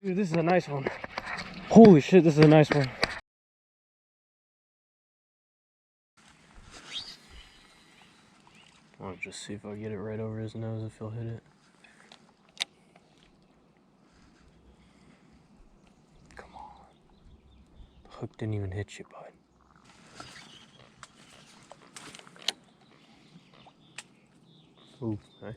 Dude, this is a nice one. Holy shit, this is a nice one. I'll just see if I get it right over his nose, if he'll hit it. Come on. The hook didn't even hit you, bud. Ooh, nice.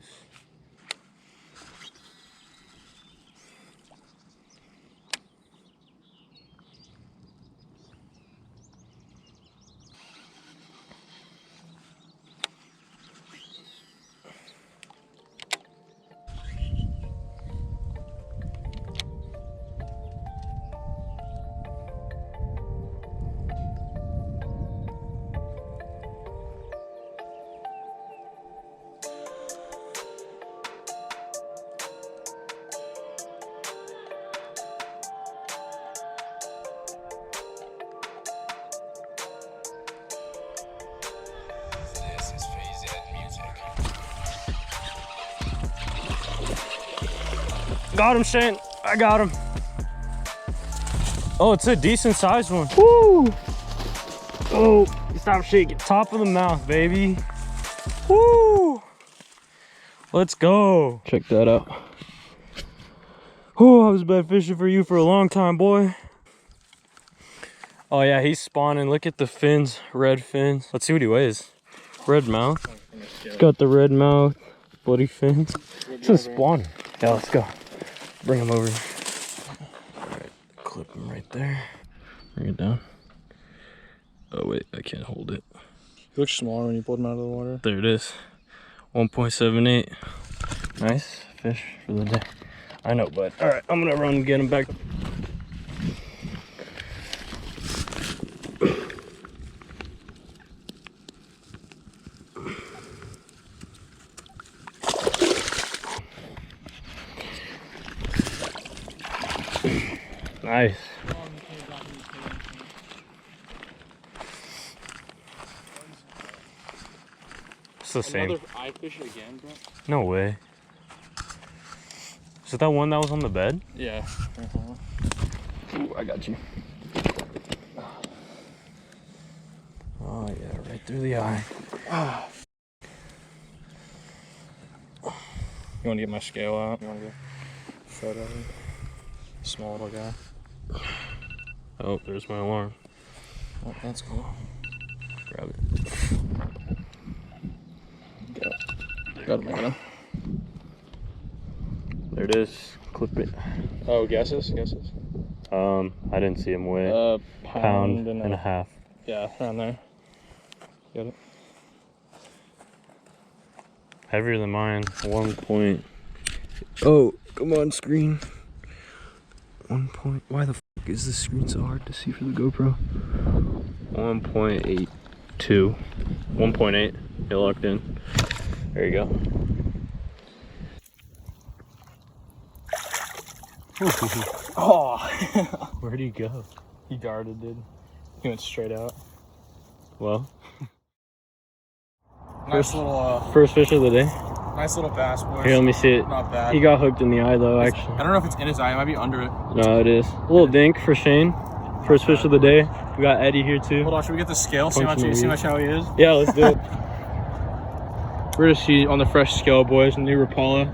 Got him, Shane. I got him. Oh, it's a decent sized one. Woo! Oh, stop shaking. Top of the mouth, baby. Woo! Let's go. Check that out. Oh, I was bad fishing for you for a long time, boy. Oh yeah, he's spawning. Look at the fins, red fins. Let's see what he weighs. Red mouth. He's got the red mouth, bloody fins. It's a spawner. Yeah, let's go. Bring him over. All right, clip him right there. Bring it down. Oh wait, I can't hold it. He looks smaller when you pulled him out of the water. There it is. 1.78. Nice fish for the day. I know, bud. All right, I'm gonna run and get him back. Nice. It's the same. Another eye fish again, bro? No way. Is it that one that was on the bed? Yeah. Ooh, I got you. Oh yeah, right through the eye. You want to get my scale out? You want to get a photo of him? Small little guy. Oh, there's my alarm. Oh, that's cool. Grab it. Got him. There it is. Clip it. Oh, guesses? I didn't see him weigh. Pound and a half. Yeah, around there. Got it. Heavier than mine. 1 point. Oh, come on, screen. 1 point. Why the fuck is this screen so hard to see for the GoPro? 1.82. 1.8. Get locked in. There you go. Oh! Where'd he go? He darted, dude. He went straight out. Well, Nice little, first fish of the day. nice little bass, boys. Here, let me see it. Not bad. He got hooked in the eye though, actually. I don't know if it's in his eye. It might be under it. No, it is. A little dink for Shane. First fish of the day. We got Eddie here too. Hold on, should we get the scale? See how much he is? Yeah, let's do it. We're gonna see on the fresh scale, boys. New Rapala,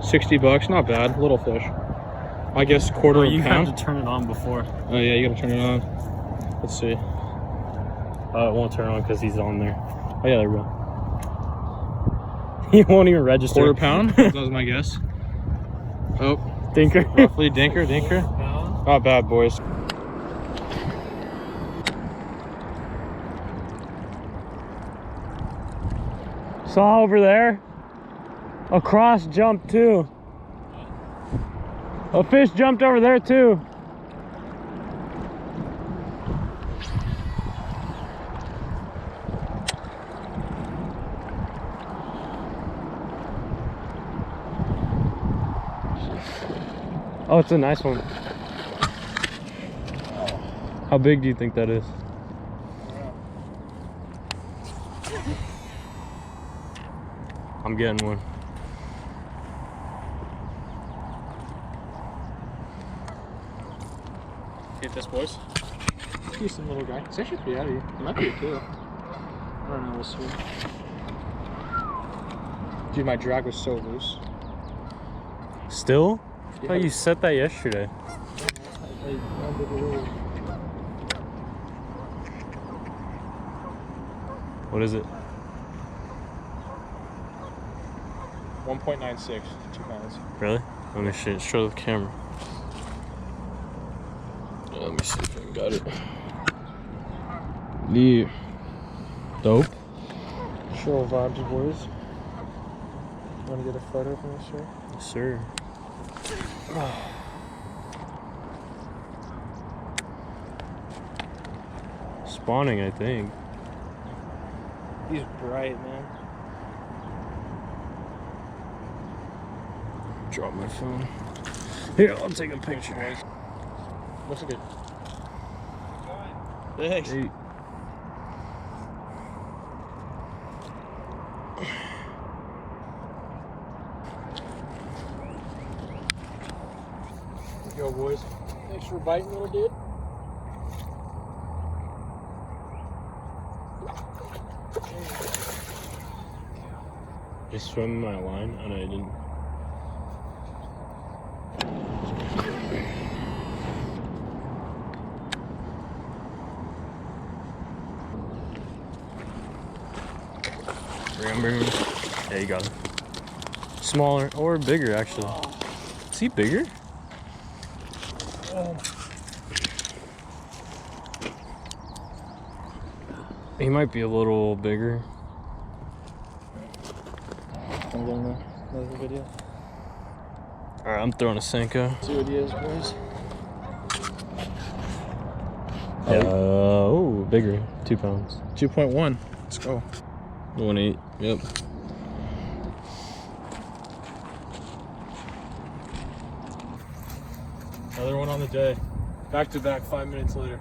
$60. Not bad. Little fish. I guess quarter of a pound. You had to turn it on before. Oh yeah, you gotta turn it on. Let's see. It won't turn on because he's on there. Oh yeah, there we go. He won't even register. Quarter pound? That was my guess. Oh, Dinker. roughly dinker. Not bad, boys. Saw over there. A cross jumped too. A fish jumped over there too. Oh, it's a nice one. How big do you think that is? I'm getting one. Get this, boys. Decent little guy. It's actually pretty heavy. It might be a kilo. I don't know, we'll see. Dude, my drag was so loose. Still? I Yeah. thought you set that yesterday. What is it? 1.96, 2 pounds. Really? Let me show the camera. Let me see if I got it. Yeah. Dope. Show vibes, boys. Want to get a photo from this shirt? Yes, sir. Spawning, I think. He's bright, man. Drop my phone. Here, I'll take a picture. Looks good. Thanks. Hey. Yo, boys. Thanks for biting, little dude. Just swim my line, and I didn't. Bring him. Yeah, you got him. Smaller or bigger, actually. Is he bigger? Oh. He might be a little bigger. I'm getting another video. Alright, I'm throwing a Senko. See what he is, boys. Oh, bigger. 2 pounds. 2.1. Let's go. 1.8. Yep. Another one on the day. Back to back, 5 minutes later.